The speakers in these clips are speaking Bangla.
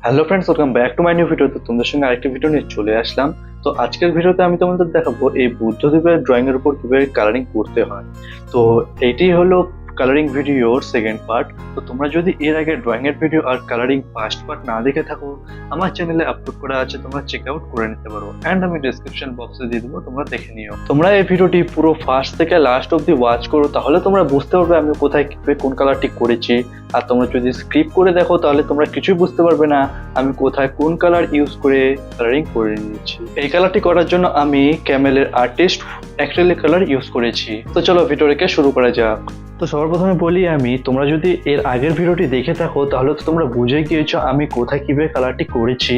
Hello friends, welcome back to my new video. তো তোমাদের সঙ্গে আরেকটি ভিডিও নিয়ে চলে আসলাম। তো আজকের ভিডিওতে আমি তোমাদের দেখাবো এই বুদ্ধদেবের ড্রয়িং এর উপর কিভাবে কালারিং করতে হয়। তো এইটি হলো কালারিং ভিডিওর সেকেন্ড পার্ট। তো তোমরা যদি এর আগে ড্রয়িং এর ভিডিও আর কালারিং ফার্স্ট পার্ট না দেখে থাকো, আমার চ্যানেলে আপলোড করা আছে, তোমরা চেক আউট করে নিতে পারো। এন্ড আমি ডেসক্রিপশন বক্সে দিয়ে দেবো, তোমরা দেখে নিও। তোমরা এই ভিডিওটি পুরো ফার্স্ট থেকে লাস্ট অব্দি ওয়াচ করো, তাহলে তোমরা বুঝতে পারবে আমি কোথায় কিভাবে কোন কালারটি করেছি। আর তোমরা যদি স্ক্রিপ করে দেখো তাহলে তোমরা কিছুই বুঝতে পারবে না আমি কোথায় কোন কালার ইউজ করে কালারিং করে নিয়েছি। এই কালারটি করার জন্য আমি ক্যামেলের আর্টিস্ট অ্যাক্রিলিক কালার ইউজ করেছি। তো চলো ভিডিওটাকে শুরু করা যাক। তো সবার প্রথমে বলি, তোমরা যদি এর আগের ভিডিওটি দেখে থাকো তাহলে তো তোমরা বুঝে গিয়েছো আমি কোথায় কিভাবে কালারটি করেছি।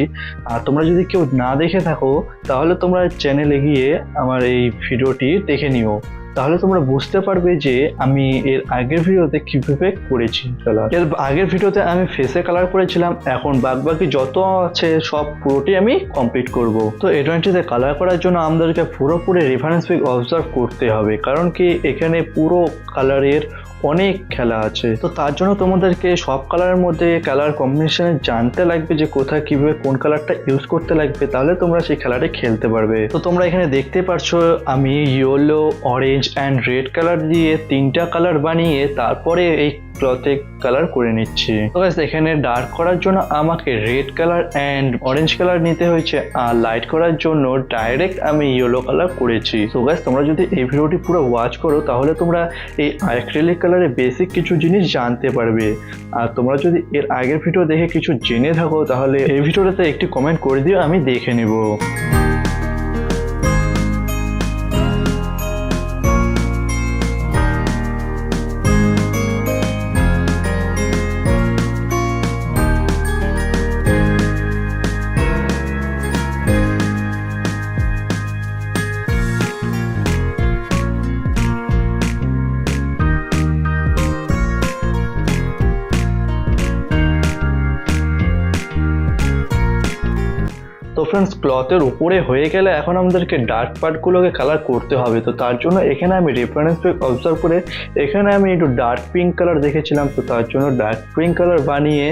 আর তোমরা যদি কেউ না দেখে থাকো তাহলে তোমরা চ্যানেলে গিয়ে আমার এই ভিডিওটি দেখে নিও, তাহলে তোমরা বুঝতে পারবে যে আমি এর আগের ভিডিওতে কিভাবে করেছি কালার। এর আগের ভিডিওতে আমি ফেসে কালার করেছিলাম, এখন বাকি যত আছে সব পুরোটি আমি কমপ্লিট করব। তো এই ড্রয়িংটিতে কালার করার জন্য আমাদেরকে পুরোপুরি রেফারেন্স পিক অবজার্ভ করতে হবে, কারণ কি এখানে পুরো কালারের অনেক খেলা আছে। তো তার জন্য তোমাদেরকে সব কালারের মধ্যে কালার কম্বিনেশন জানতে লাগবে যে কোথায় কিভাবে কোন কালারটা ইউজ করতে লাগবে, তাহলে তোমরা সেই খেলাটা খেলতে পারবে। তো তোমরা এখানে দেখতে পাচ্ছো আমি yellow, orange and red colour দিয়ে তিনটা কালার বানিয়ে তারপরে এই ক্লথে কালার করে নিচ্ছি। তো গাইস, এখানে ডার্ক করার জন্য আমাকে red colour and orange colour নিতে হয়েছে, আর লাইট করার জন্য ডাইরেক্ট আমি ইয়েলো কালার করেছি। তো গাইস, তোমরা যদি এই ভিডিওটি পুরো ওয়াচ করো তাহলে তোমরা এই অ্যাক্রিলিক কালারের বেসিক কিছু জিনিস জানতে পারবে। আর তোমরা যদি এর আগের ভিডিও দেখে কিছু জেনে থাকো তাহলে এই ভিডিওটাতে একটি কমেন্ট করে দিও, আমি দেখে নেব। তো ফ্রেন্ডস, ক্লথের উপরে হয়ে গেলে এখন আমাদেরকে ডার্ক পার্টগুলোকে কালার করতে হবে। তো তার জন্য এখানে আমি রেফারেন্স পিক অবজার্ভ করে এখানে আমি একটু ডার্ক পিঙ্ক কালার দেখেছিলাম, তো তার জন্য ডার্ক পিঙ্ক কালার বানিয়ে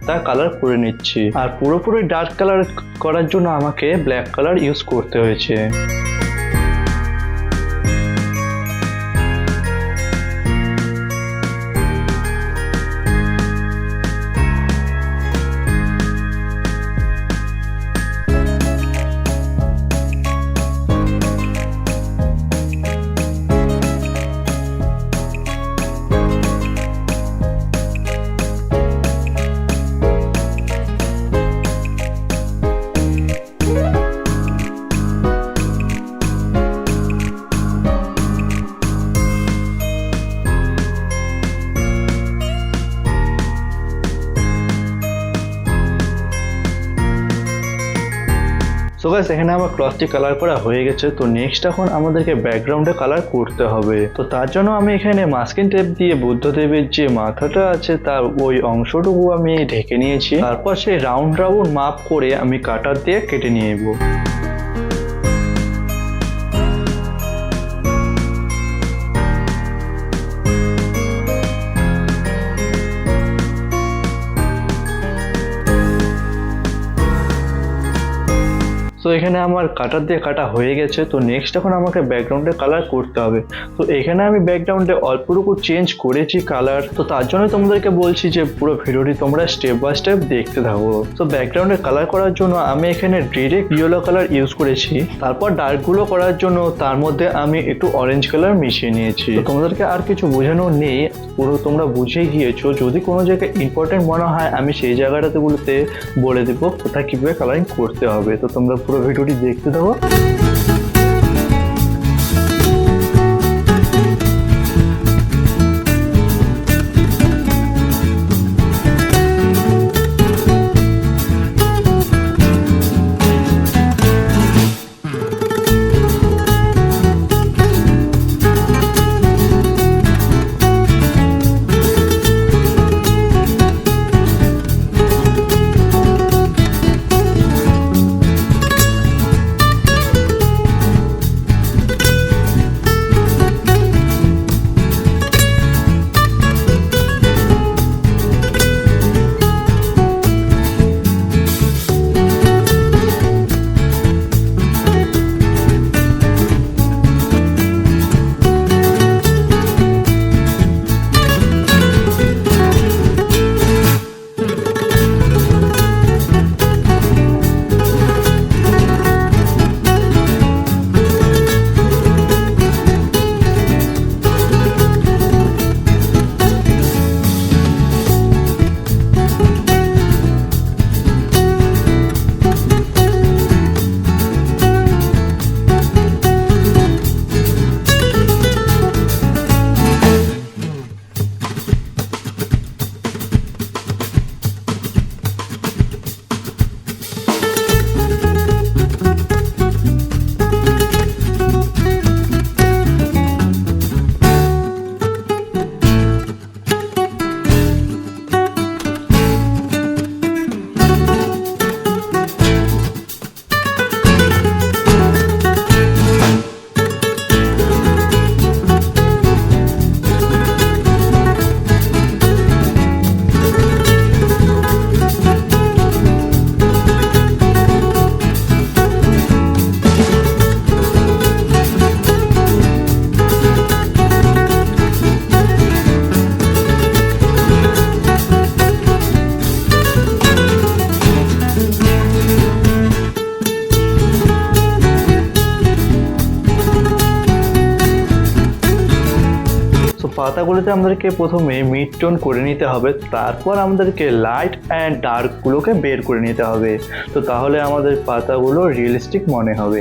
তা কালার করে নিচ্ছি। আর পুরোপুরি ডার্ক কালার করার জন্য আমাকে ব্ল্যাক কালার ইউজ করতে হয়েছে। সো গাইস, এখানে আমার ক্লথটি কালার করা হয়ে গেছে। তো নেক্সট এখন আমাদেরকে ব্যাকগ্রাউন্ডে কালার করতে হবে। তো তার জন্য আমি এখানে মাস্কিং টেপ দিয়ে বুদ্ধদেবের যে মাথাটা আছে তার ওই অংশটুকু আমি ঢেকে নিয়েছি। তারপর সেই রাউন্ড মাপ করে আমি কাটার দিয়ে কেটে নিয়ে নেব। তো এখানে আমার কাটার দিয়ে কাটা হয়ে গেছে। তো নেক্সট এখন আমাকে ব্যাকগ্রাউন্ডে কালার করতে হবে। তো এখানে আমি ব্যাকগ্রাউন্ডে অল্পটুকু চেঞ্জ করেছি কালার। তো তার জন্য তোমাদেরকে বলছি যে পুরো ভিডিওটি তোমরা স্টেপ বাই স্টেপ দেখতে থাকো। তো ব্যাকগ্রাউন্ডে কালার করার জন্য আমি এখানে ডিরেক্ট ইয়েলো কালার ইউজ করেছি। তারপর ডার্কগুলো করার জন্য তার মধ্যে আমি একটু অরেঞ্জ কালার মিশিয়ে নিয়েছি। তো তোমাদেরকে আর কিছু বোঝানো নেই, পুরো তোমরা বুঝে গিয়েছো। যদি কোনো জায়গায় ইম্পর্টেন্ট মনে হয় আমি সেই জায়গাটাতে বলে দেবো কোথায় কিভাবে কালারিং করতে হবে। তো তোমরা পুরো ভিডিওটি দেখতে থাকো। পাতাগুলোতে আমাদেরকে প্রথমে মিড টোন করে নিতে হবে, তারপর আমাদেরকে লাইট অ্যান্ড ডার্কগুলোকে বের করে নিতে হবে। তো তাহলে আমাদের পাতাগুলো রিয়েলিস্টিক মনে হবে।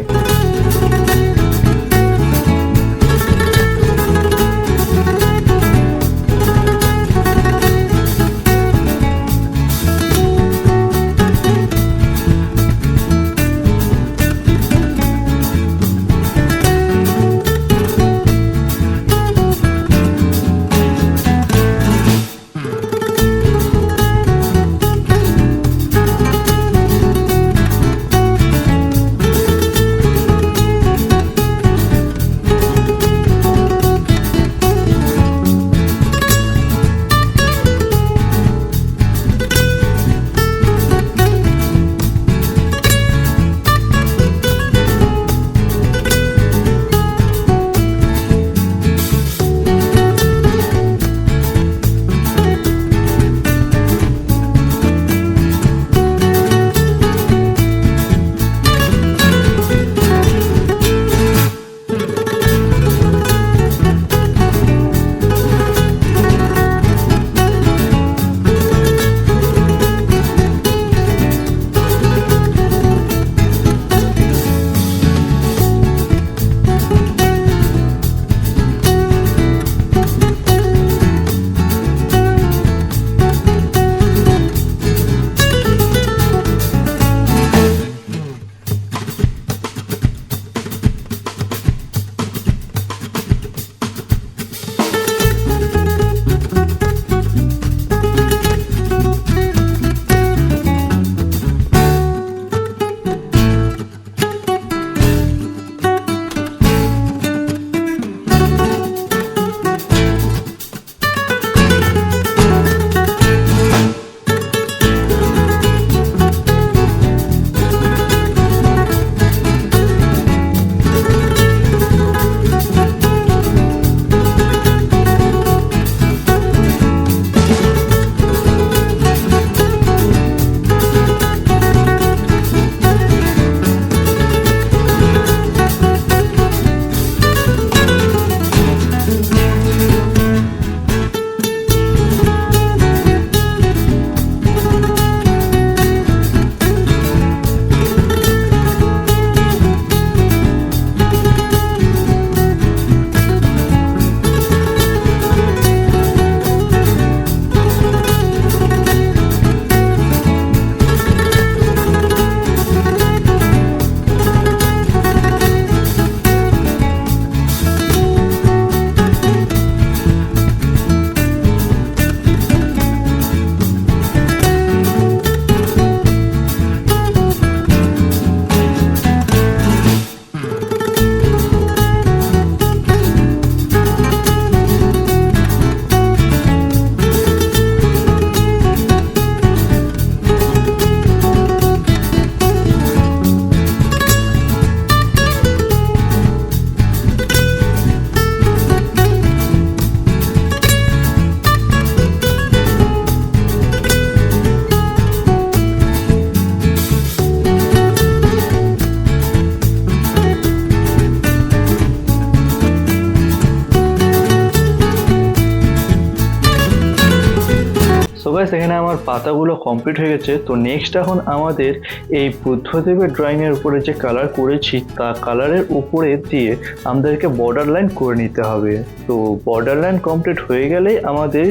গাইস এখানে আমার পাতাগুলো কমপ্লিট হয়ে গেছে। তো নেক্সট এখন আমাদের এই বুদ্ধদেবের ড্রয়িংয়ের উপরে যে কালার করেছি তা কালারের উপরে দিয়ে আমাদেরকে বর্ডার লাইন করে নিতে হবে। তো বর্ডার লাইন কমপ্লিট হয়ে গেলেই আমাদের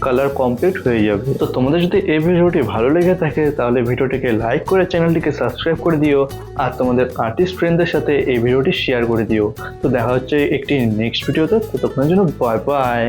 কালার কমপ্লিট হয়ে যাবে। তো তোমাদের যদি এই ভিডিওটি ভালো লেগে থাকে তাহলে ভিডিওটিকে লাইক করে চ্যানেলটিকে সাবস্ক্রাইব করে দিও, আর তোমাদের আর্টিস্ট ফ্রেন্ডদের সাথে এই ভিডিওটি শেয়ার করে দিও। তো দেখা হচ্ছে একটি নেক্সট ভিডিওতে, ততক্ষণের জন্য বাই বাই।